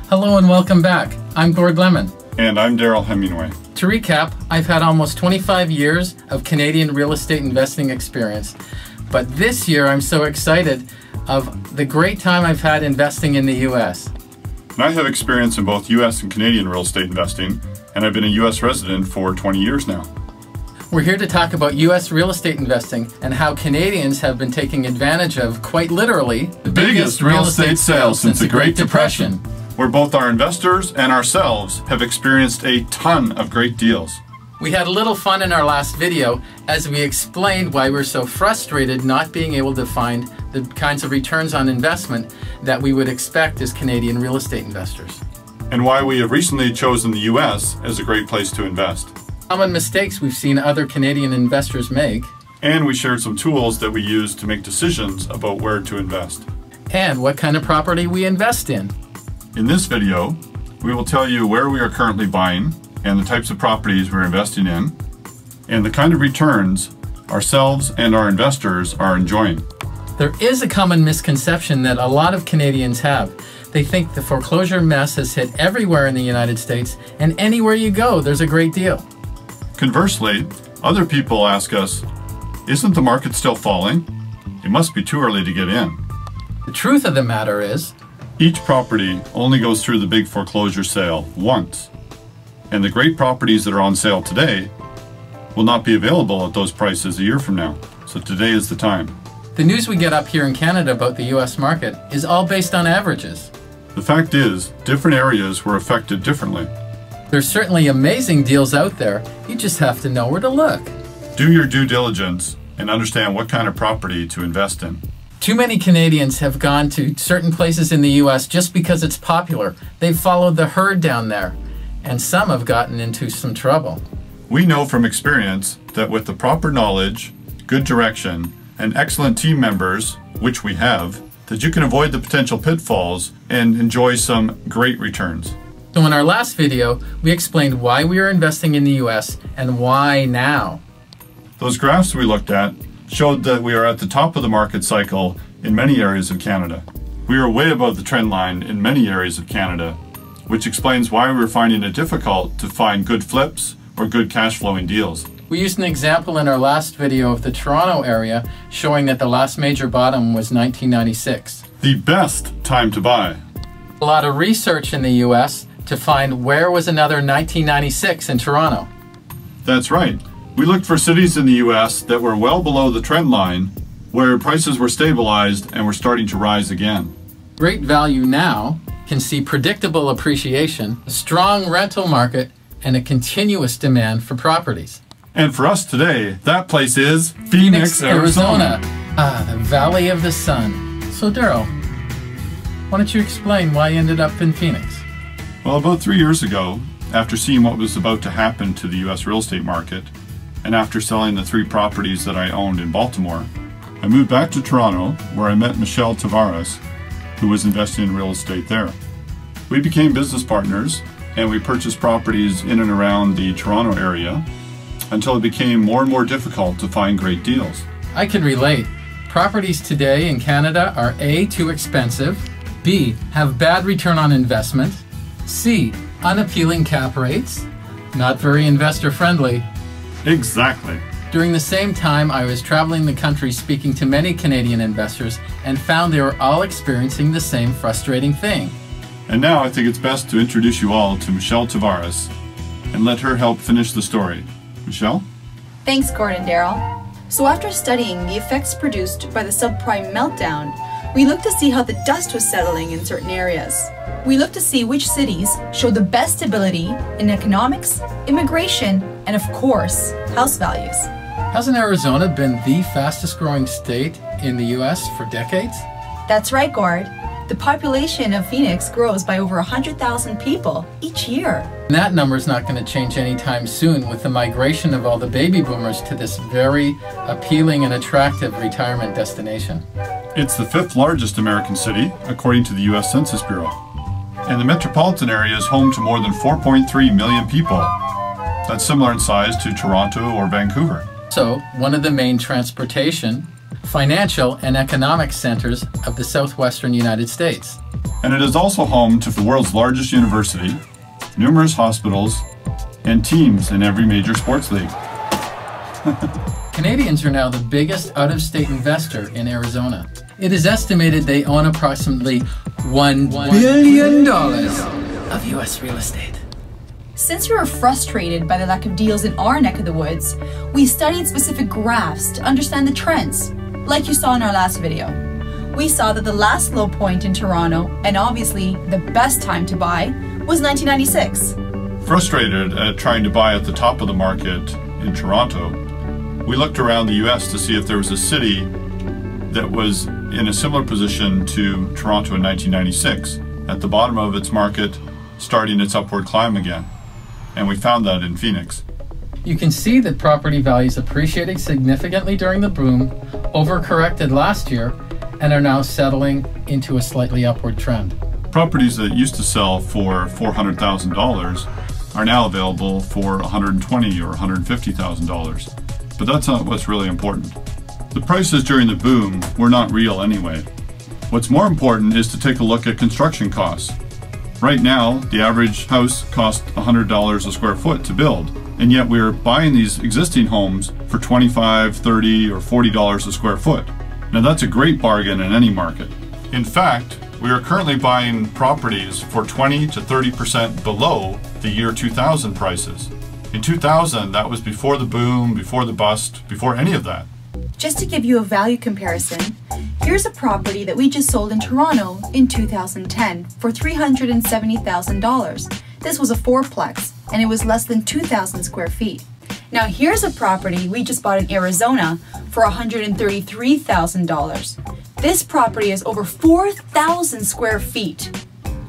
Hello and welcome back. I'm Gord Lemon. And I'm Daryl Hemingway. To recap, I've had almost 25 years of Canadian real estate investing experience. But this year I'm so excited of the great time I've had investing in the US. And I have experience in both US and Canadian real estate investing, and I've been a US resident for 20 years now. We're here to talk about US real estate investing and how Canadians have been taking advantage of, quite literally, the biggest real estate sales since the Great Depression, where both our investors and ourselves have experienced a ton of great deals. We had a little fun in our last video as we explained why we're so frustrated not being able to find the kinds of returns on investment that we would expect as Canadian real estate investors. And why we have recently chosen the US as a great place to invest. Common mistakes we've seen other Canadian investors make. And we shared some tools that we use to make decisions about where to invest. And what kind of property we invest in. In this video, we will tell you where we are currently buying and the types of properties we're investing in, and the kind of returns ourselves and our investors are enjoying. There is a common misconception that a lot of Canadians have. They think the foreclosure mess has hit everywhere in the United States, and anywhere you go, there's a great deal. Conversely, other people ask us, isn't the market still falling? It must be too early to get in. The truth of the matter is, each property only goes through the big foreclosure sale once. And the great properties that are on sale today will not be available at those prices a year from now. So today is the time. The news we get up here in Canada about the US market is all based on averages. The fact is, different areas were affected differently. There's certainly amazing deals out there. You just have to know where to look. Do your due diligence and understand what kind of property to invest in. Too many Canadians have gone to certain places in the US just because it's popular. They've followed the herd down there, and some have gotten into some trouble. We know from experience that with the proper knowledge, good direction, and excellent team members, which we have, that you can avoid the potential pitfalls and enjoy some great returns. So in our last video, we explained why we are investing in the US and why now. Those graphs we looked at showed that we are at the top of the market cycle in many areas of Canada. We are way above the trend line in many areas of Canada, which explains why we're finding it difficult to find good flips or good cash flowing deals. We used an example in our last video of the Toronto area showing that the last major bottom was 1996. The best time to buy. A lot of research in the US to find where was another 1996 in Toronto. That's right. We looked for cities in the US that were well below the trend line, where prices were stabilized and were starting to rise again. Great value now can see predictable appreciation, a strong rental market, and a continuous demand for properties. And for us today, that place is Phoenix, Arizona. Ah, the Valley of the Sun. So Daryl, why don't you explain why you ended up in Phoenix? Well, about 3 years ago, after seeing what was about to happen to the US real estate market, and after selling the 3 properties that I owned in Baltimore, I moved back to Toronto, where I met Michelle Tavares, who was investing in real estate there. We became business partners, and we purchased properties in and around the Toronto area until it became more and more difficult to find great deals. I can relate. Properties today in Canada are A, too expensive, B, have bad return on investment, C, unappealing cap rates, not very investor friendly. Exactly. During the same time, I was traveling the country speaking to many Canadian investors and found they were all experiencing the same frustrating thing. And now I think it's best to introduce you all to Michelle Tavares and let her help finish the story. Michelle? Thanks, Gord and Daryl. So after studying the effects produced by the subprime meltdown, we looked to see how the dust was settling in certain areas. We looked to see which cities showed the best stability in economics, immigration, and of course, house values. Hasn't Arizona been the fastest growing state in the US for decades? That's right, Gord. The population of Phoenix grows by over 100,000 people each year. And that number's not going to change anytime soon with the migration of all the baby boomers to this very appealing and attractive retirement destination. It's the 5th largest American city, according to the US Census Bureau. And the metropolitan area is home to more than 4.3 million people. That's similar in size to Toronto or Vancouver. So, one of the main transportation, financial, and economic centers of the southwestern United States. And it is also home to the world's largest university, numerous hospitals, and teams in every major sports league. Canadians are now the biggest out-of-state investor in Arizona. It is estimated they own approximately $1 billion of U.S. real estate. Since we were frustrated by the lack of deals in our neck of the woods, we studied specific graphs to understand the trends, like you saw in our last video. We saw that the last low point in Toronto, and obviously the best time to buy, was 1996. Frustrated at trying to buy at the top of the market in Toronto, we looked around the US to see if there was a city that was in a similar position to Toronto in 1996, at the bottom of its market, starting its upward climb again. And we found that in Phoenix. You can see that property values appreciated significantly during the boom, overcorrected last year, and are now settling into a slightly upward trend. Properties that used to sell for $400,000 are now available for $120,000 or $150,000. But that's not what's really important. The prices during the boom were not real anyway. What's more important is to take a look at construction costs. Right now, the average house costs $100 a square foot to build, and yet we're buying these existing homes for $25, $30, or $40 a square foot. Now that's a great bargain in any market. In fact, we are currently buying properties for 20 to 30% below the year 2000 prices. In 2000, that was before the boom, before the bust, before any of that. Just to give you a value comparison, here's a property that we just sold in Toronto in 2010 for $370,000. This was a fourplex, and it was less than 2,000 square feet. Now here's a property we just bought in Arizona for $133,000. This property is over 4,000 square feet.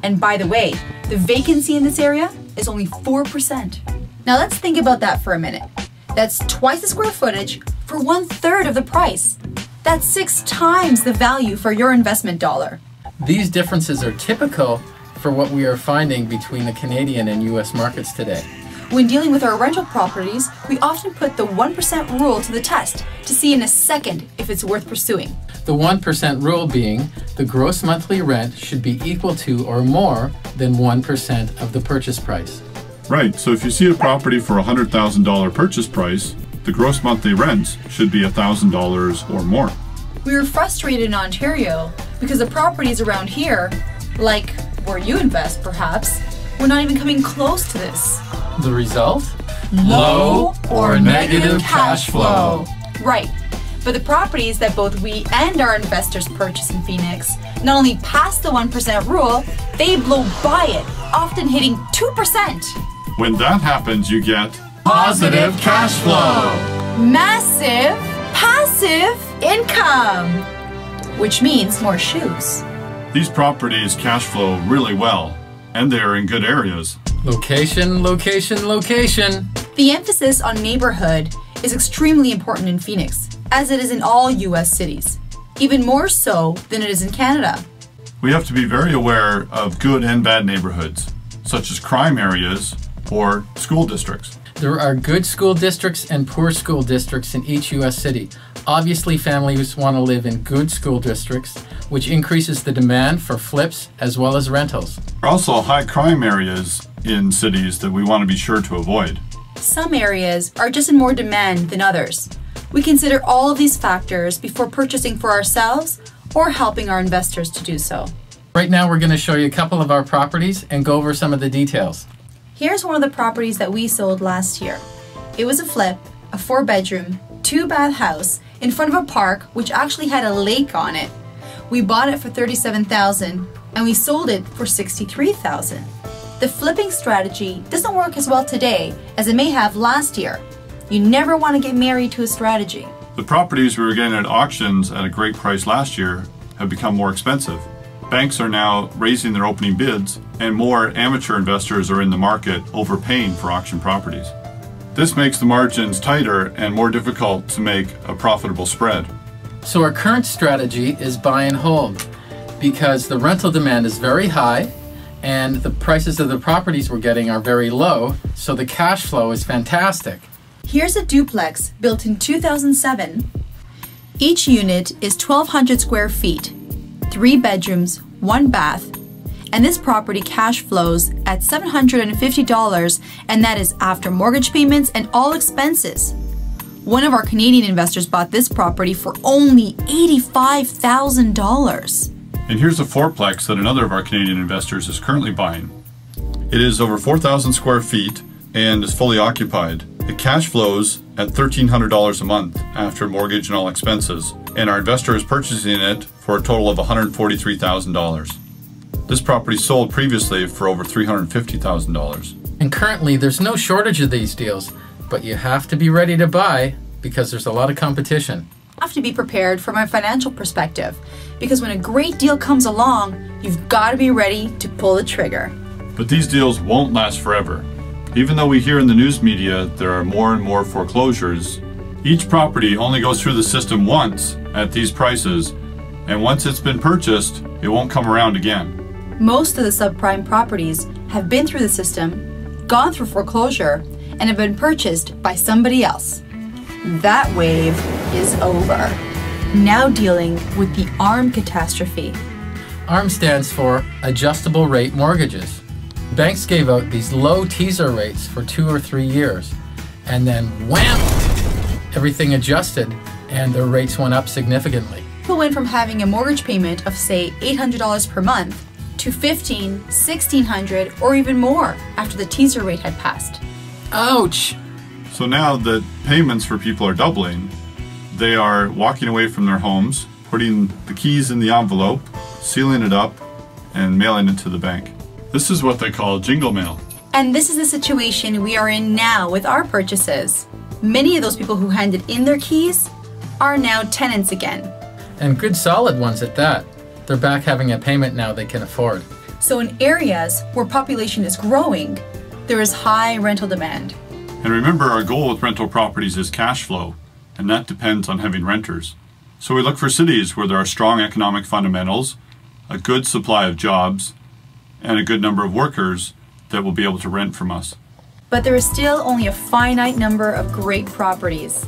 And by the way, the vacancy in this area is only 4%. Now let's think about that for a minute. That's twice the square footage for 1/3 of the price. That's 6 times the value for your investment dollar. These differences are typical for what we are finding between the Canadian and U.S. markets today. When dealing with our rental properties, we often put the 1% rule to the test to see in a second if it's worth pursuing. The 1% rule being the gross monthly rent should be equal to or more than 1% of the purchase price. Right, so if you see a property for a $100,000 purchase price, the gross monthly rents should be $1,000 or more. We were frustrated in Ontario because the properties around here, like where you invest perhaps, were not even coming close to this. The result? Low or negative cash flow. Right, but the properties that both we and our investors purchase in Phoenix not only pass the 1% rule, they blow by it, often hitting 2%. When that happens, you get positive cash flow. Massive passive income, which means more shoes. These properties cash flow really well, and they're in good areas. Location, location, location. The emphasis on neighborhood is extremely important in Phoenix, as it is in all U.S. cities, even more so than it is in Canada. We have to be very aware of good and bad neighborhoods, such as crime areas or school districts. There are good school districts and poor school districts in each U.S. city. Obviously, families want to live in good school districts, which increases the demand for flips as well as rentals. There are also high crime areas in cities that we want to be sure to avoid. Some areas are just in more demand than others. We consider all of these factors before purchasing for ourselves or helping our investors to do so. Right now, we're going to show you a couple of our properties and go over some of the details. Here's one of the properties that we sold last year. It was a flip, a 4-bedroom, 2-bath house in front of a park which actually had a lake on it. We bought it for $37,000 and we sold it for $63,000. The flipping strategy doesn't work as well today as it may have last year. You never want to get married to a strategy. The properties we were getting at auctions at a great price last year have become more expensive. Banks are now raising their opening bids, and more amateur investors are in the market overpaying for auction properties. This makes the margins tighter and more difficult to make a profitable spread. So our current strategy is buy and hold because the rental demand is very high and the prices of the properties we're getting are very low, so the cash flow is fantastic. Here's a duplex built in 2007. Each unit is 1,200 square feet, 3 bedrooms, 1 bath, and this property cash flows at $750, and that is after mortgage payments and all expenses. One of our Canadian investors bought this property for only $85,000. And here's a fourplex that another of our Canadian investors is currently buying. It is over 4,000 square feet and is fully occupied. It cash flows at $1,300 a month after mortgage and all expenses, and our investor is purchasing it for a total of $143,000. This property sold previously for over $350,000. And currently there's no shortage of these deals, but you have to be ready to buy because there's a lot of competition. You have to be prepared from a financial perspective, because when a great deal comes along, you've got to be ready to pull the trigger. But these deals won't last forever. Even though we hear in the news media there are more and more foreclosures, each property only goes through the system once at these prices, and once it's been purchased, it won't come around again. Most of the subprime properties have been through the system, gone through foreclosure, and have been purchased by somebody else. That wave is over. Now dealing with the ARM catastrophe. ARM stands for Adjustable Rate Mortgages. Banks gave out these low teaser rates for 2 or 3 years, and then wham! Everything adjusted and their rates went up significantly. People went from having a mortgage payment of, say, $800 per month to $1,500, $1,600, or even more after the teaser rate had passed. Ouch! So now that payments for people are doubling, they are walking away from their homes, putting the keys in the envelope, sealing it up, and mailing it to the bank. This is what they call jingle mail. And this is the situation we are in now with our purchases. Many of those people who handed in their keys are now tenants again. And good solid ones at that. They're back having a payment now they can afford. So in areas where population is growing, there is high rental demand. And remember, our goal with rental properties is cash flow, and that depends on having renters. So we look for cities where there are strong economic fundamentals, a good supply of jobs, and a good number of workers that will be able to rent from us. But there is still only a finite number of great properties,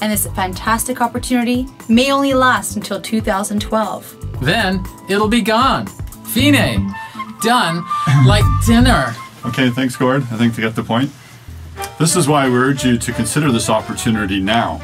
and this fantastic opportunity may only last until 2012. Then it'll be gone. Fine. Done like dinner. Okay, thanks, Gord. I think they get the point. This is why we urge you to consider this opportunity now.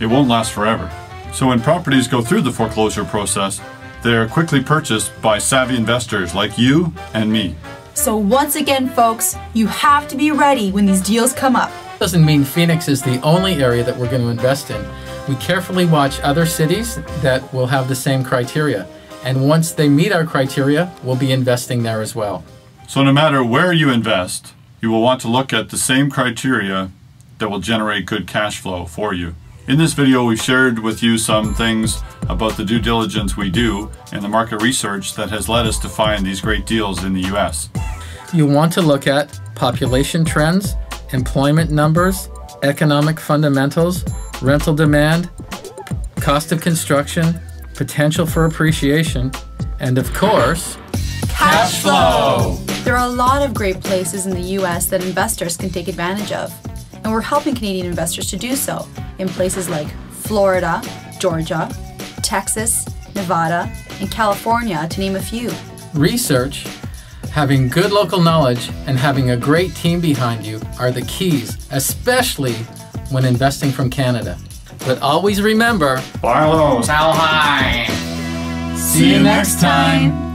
It won't last forever. So when properties go through the foreclosure process, they are quickly purchased by savvy investors like you and me. So once again, folks, you have to be ready when these deals come up. Doesn't mean Phoenix is the only area that we're going to invest in. We carefully watch other cities that will have the same criteria. And once they meet our criteria, we'll be investing there as well. So no matter where you invest, you will want to look at the same criteria that will generate good cash flow for you. In this video, we've shared with you some things about the due diligence we do and the market research that has led us to find these great deals in the US. You want to look at population trends, employment numbers, economic fundamentals, rental demand, cost of construction, potential for appreciation, and of course, cash flow! There are a lot of great places in the US that investors can take advantage of, and we're helping Canadian investors to do so in places like Florida, Georgia, Texas, Nevada, and California, to name a few. Research, having good local knowledge, and having a great team behind you are the keys, especially when investing from Canada. But always remember, Buy low, sell high. See you next time.